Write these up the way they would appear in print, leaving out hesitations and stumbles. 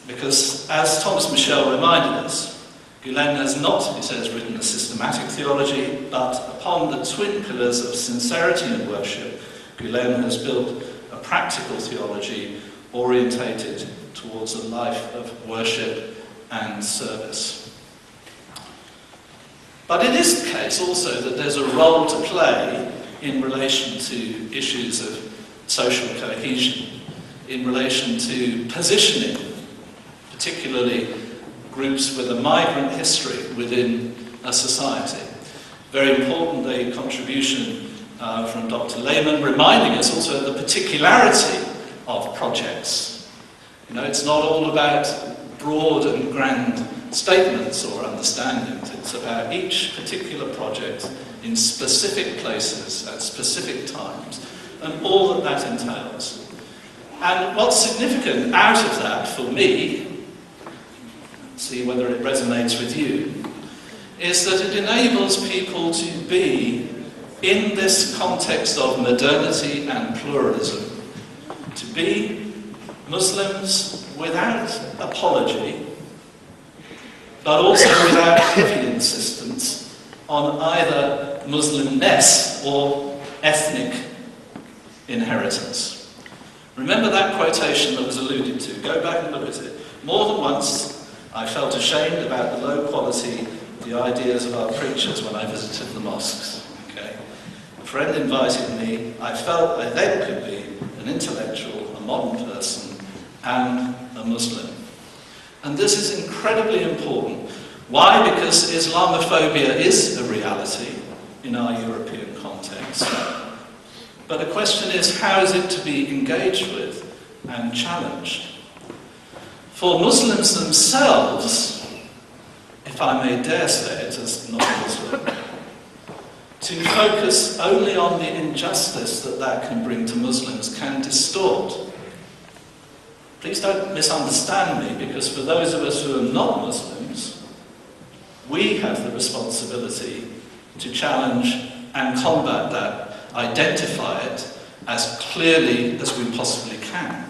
Because, as Thomas Michel reminded us, Gulen has not, he says, written a systematic theology, but upon the twin pillars of sincerity and worship, Gulen has built a practical theology orientated towards a life of worship and service. But it is the case also that there's a role to play in relation to issues of social cohesion, in relation to positioning, particularly groups with a migrant history within a society. Very important, a contribution from Dr. Lehman, reminding us also of the particularity of projects. You know, it's not all about broad and grand statements or understandings. It's about each particular project in specific places at specific times and all that that entails. And what's significant out of that for me, see whether it resonates with you, is that it enables people to be in this context of modernity and pluralism, to be Muslims without apology, but also without heavy insistence on either Muslimness or ethnic inheritance. Remember that quotation that was alluded to. Go back and look at it. More than once, I felt ashamed about the low quality of the ideas of our preachers when I visited the mosques. Okay? A friend invited me. I felt I then could be an intellectual, a modern person, and a Muslim. And this is incredibly important. Why? Because Islamophobia is a reality in our European context. But the question is, how is it to be engaged with and challenged? For Muslims themselves, if I may dare say it as not a Muslim, to focus only on the injustice that that can bring to Muslims can distort. Please don't misunderstand me, because for those of us who are not Muslims, we have the responsibility to challenge and combat that, identify it as clearly as we possibly can.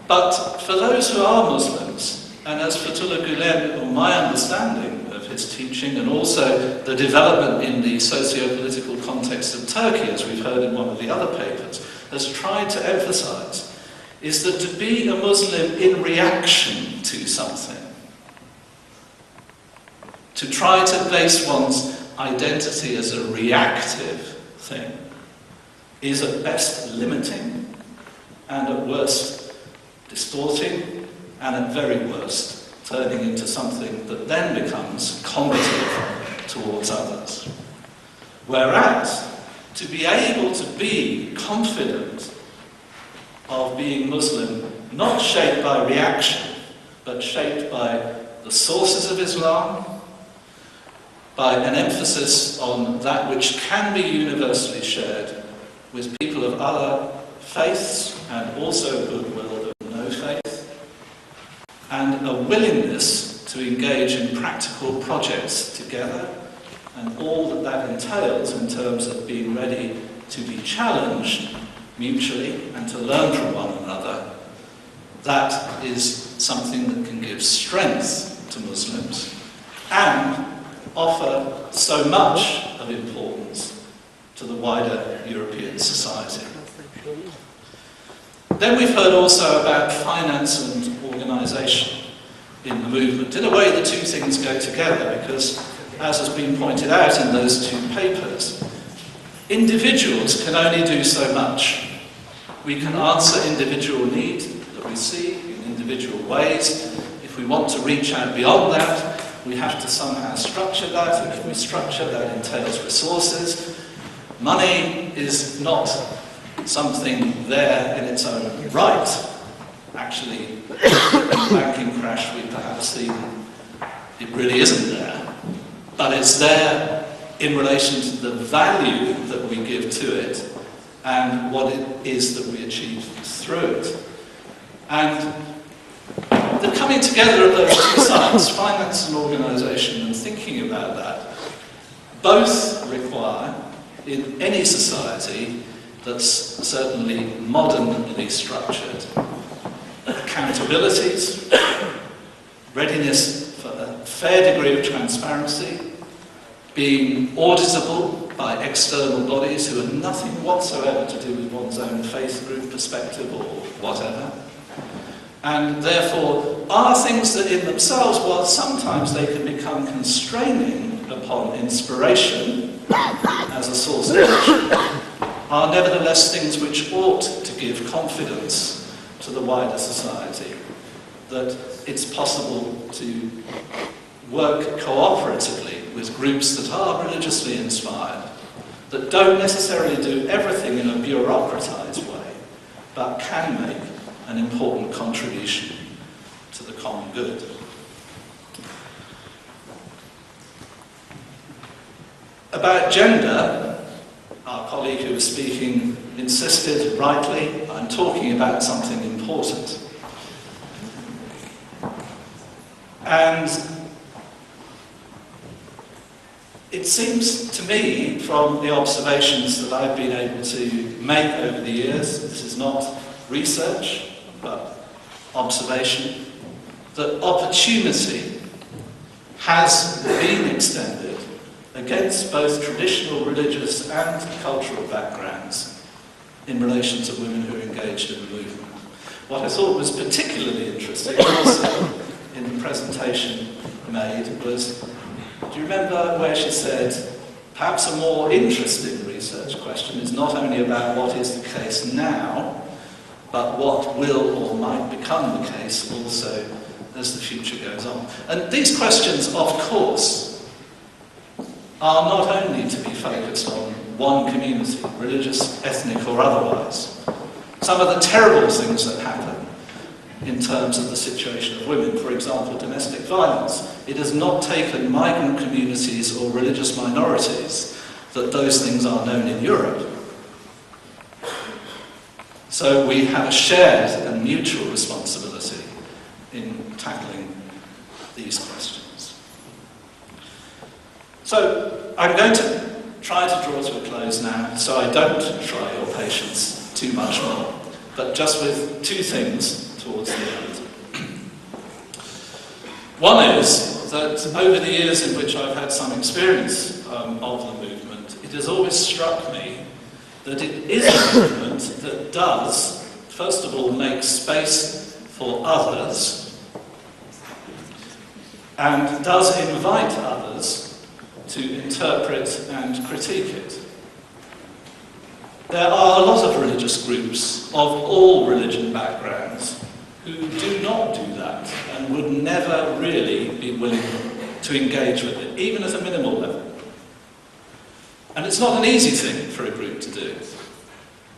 But for those who are Muslims, and as Fethullah Gulen, or my understanding of his teaching, and also the development in the socio-political context of Turkey, as we've heard in one of the other papers, has tried to emphasize, is that to be a Muslim in reaction to something, to try to base one's identity as a reactive thing, is at best limiting, and at worst distorting, and at very worst turning into something that then becomes combative towards others. Whereas, to be able to be confident of being Muslim, not shaped by reaction, but shaped by the sources of Islam, by an emphasis on that which can be universally shared with people of other faiths and also goodwill of no faith, and a willingness to engage in practical projects together, and all that that entails in terms of being ready to be challenged mutually and to learn from one another. That is something that can give strength to Muslims and offer so much of importance to the wider European society. Then we've heard also about finance and organisation in the movement. In a way, the two things go together because, as has been pointed out in those two papers, individuals can only do so much. We can answer individual needs that we see in individual ways. If we want to reach out beyond that, we have to somehow structure that, and if we structure that entails resources. Money is not something there in its own right. Actually, in the banking crash we perhaps see it really isn't there. But it's there in relation to the value that we give to it and what it is that we achieve through it. And the coming together of those two sides, finance and organisation, and thinking about that, both require, in any society that's certainly modernly structured, accountability. capabilities, readiness for a fair degree of transparency, being auditable by external bodies who have nothing whatsoever to do with one's own faith group perspective or whatever. And therefore are things that in themselves, while sometimes they can become constraining upon inspiration as a source of action, are nevertheless things which ought to give confidence to the wider society that it's possible to work cooperatively with groups that are religiously inspired, that don't necessarily do everything in a bureaucratized way, but can make an important contribution to the common good. About gender, our colleague who was speaking insisted, rightly, I'm talking about something important. And it seems to me, from the observations that I've been able to make over the years, this is not research, but observation, that opportunity has been extended against both traditional religious and cultural backgrounds in relation to women who are engaged in the movement. What I thought was particularly interesting also in the presentation made was, do you remember where she said, perhaps a more interesting research question is not only about what is the case now, but what will or might become the case also as the future goes on. And these questions, of course, are not only to be focused on one community, religious, ethnic or otherwise. Some of the terrible things that happen in terms of the situation of women, for example, domestic violence, it has not taken migrant communities or religious minorities that those things are known in Europe. So we have a shared and mutual responsibility in tackling these questions. So I'm going to try to draw to a close now, so I don't try your patience too much more, but just with two things towards the end. One is that over the years in which I've had some experience of the movement, it has always struck me that it is a movement that does, first of all, make space for others, and does invite others to interpret and critique it. There are a lot of religious groups of all religion backgrounds who do not do that and would never really be willing to engage with it, even at a minimal level. And it's not an easy thing for a group to do.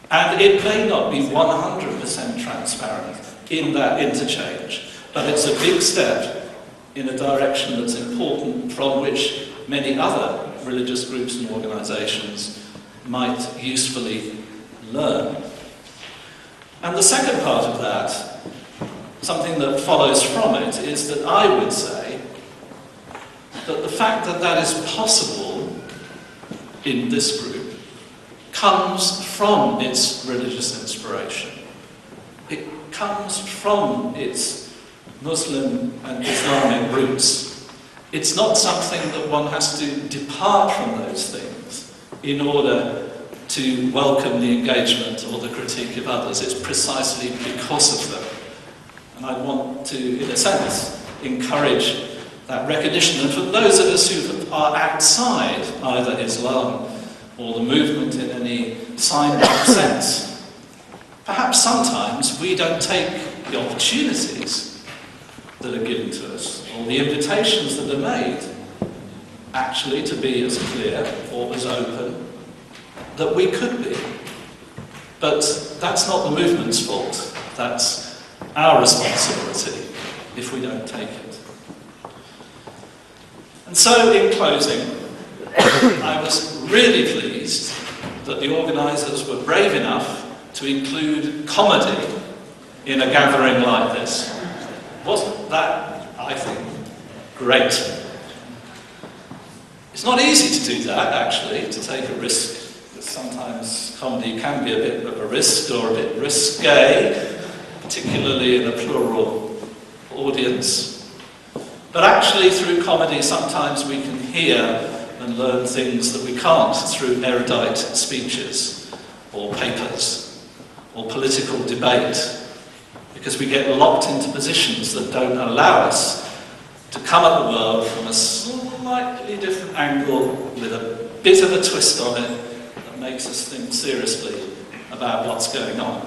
And it may not be 100% transparent in that interchange, but it's a big step in a direction that's important, from which many other religious groups and organisations might usefully learn. And the second part of that, something that follows from it, is that I would say that the fact that that is possible in this group comes from its religious inspiration. It comes from its Muslim and Islamic roots. It's not something that one has to depart from those things in order to welcome the engagement or the critique of others. It's precisely because of them. And I want to, in a sense, encourage that recognition. And for those of us who are outside either Islam or the movement in any signboard sense, perhaps sometimes we don't take the opportunities that are given to us, or the invitations that are made, actually to be as clear or as open that we could be. But that's not the movement's fault. That's our responsibility if we don't take it. And so, in closing, I was really pleased that the organisers were brave enough to include comedy in a gathering like this. Wasn't that, I think, great? It's not easy to do that, actually, to take a risk, because sometimes comedy can be a bit of a risk or a bit risque, particularly in a plural audience. But actually, through comedy, sometimes we can hear and learn things that we can't through erudite speeches or papers or political debate, because we get locked into positions that don't allow us to come at the world from a slightly different angle with a bit of a twist on it that makes us think seriously about what's going on.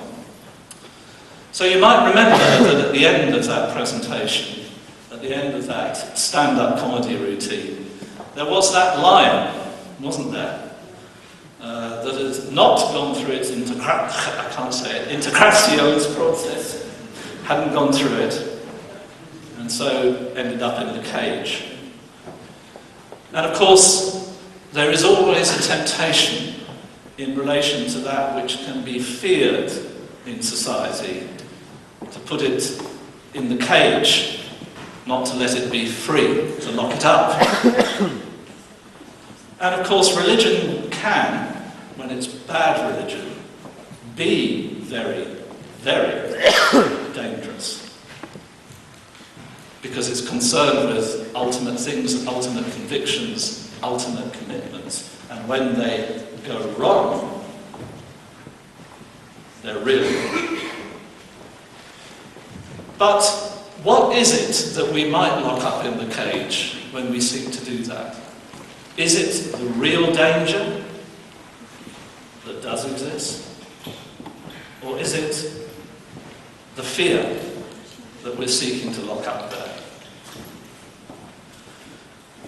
So you might remember that at the end of that presentation, at the end of that stand-up comedy routine, there was that line, wasn't there? That has not gone through its integrations process, hadn't gone through it, and so ended up in the cage. And of course, there is always a temptation in relation to that which can be feared in society, to put it in the cage, not to let it be free, to lock it up. And of course, religion can, when it's bad religion, be very, very dangerous. Because it's concerned with ultimate things, ultimate convictions, ultimate commitments. And when they go wrong, they're really wrong. But what is it that we might lock up in the cage when we seek to do that? Is it the real danger that does exist? Or is it the fear that we're seeking to lock up there?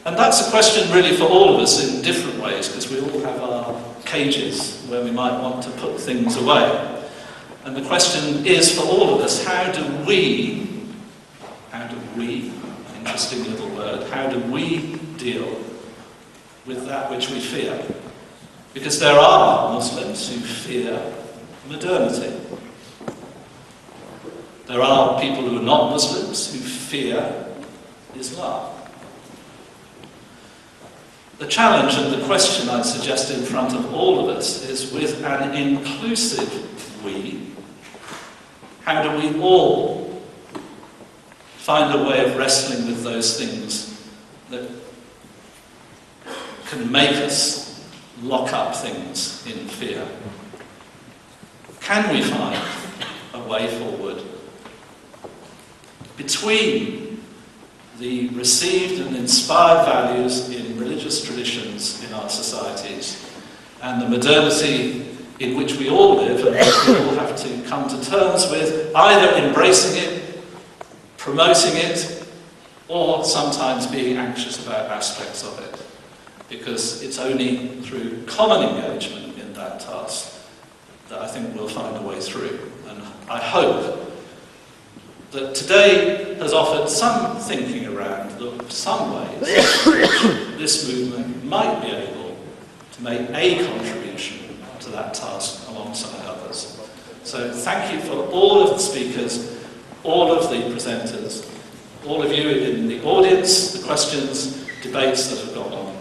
And that's a question really for all of us in different ways, because we all have our cages where we might want to put things away. And the question is for all of us, how do we, interesting little word, how do we deal with that which we fear? Because there are Muslims who fear modernity. There are people who are not Muslims who fear Islam. The challenge and the question I'd suggest in front of all of us is, with an inclusive we, how do we all find a way of wrestling with those things that can make us lock up things in fear? Can we find a way forward between the received and inspired values in religious traditions in our societies and the modernity in which we all live and which we all have to come to terms with, either embracing it, promoting it, or sometimes being anxious about aspects of it? Because it's only through common engagement in that task that I think we'll find a way through. And I hope that today has offered some thinking around some ways in which this movement might be able to make a contribution to that task alongside others. So thank you for all of the speakers, all of the presenters, all of you in the audience, the questions, debates that have gone on.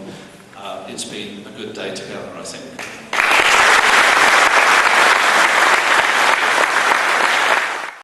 It's been a good day together, I think.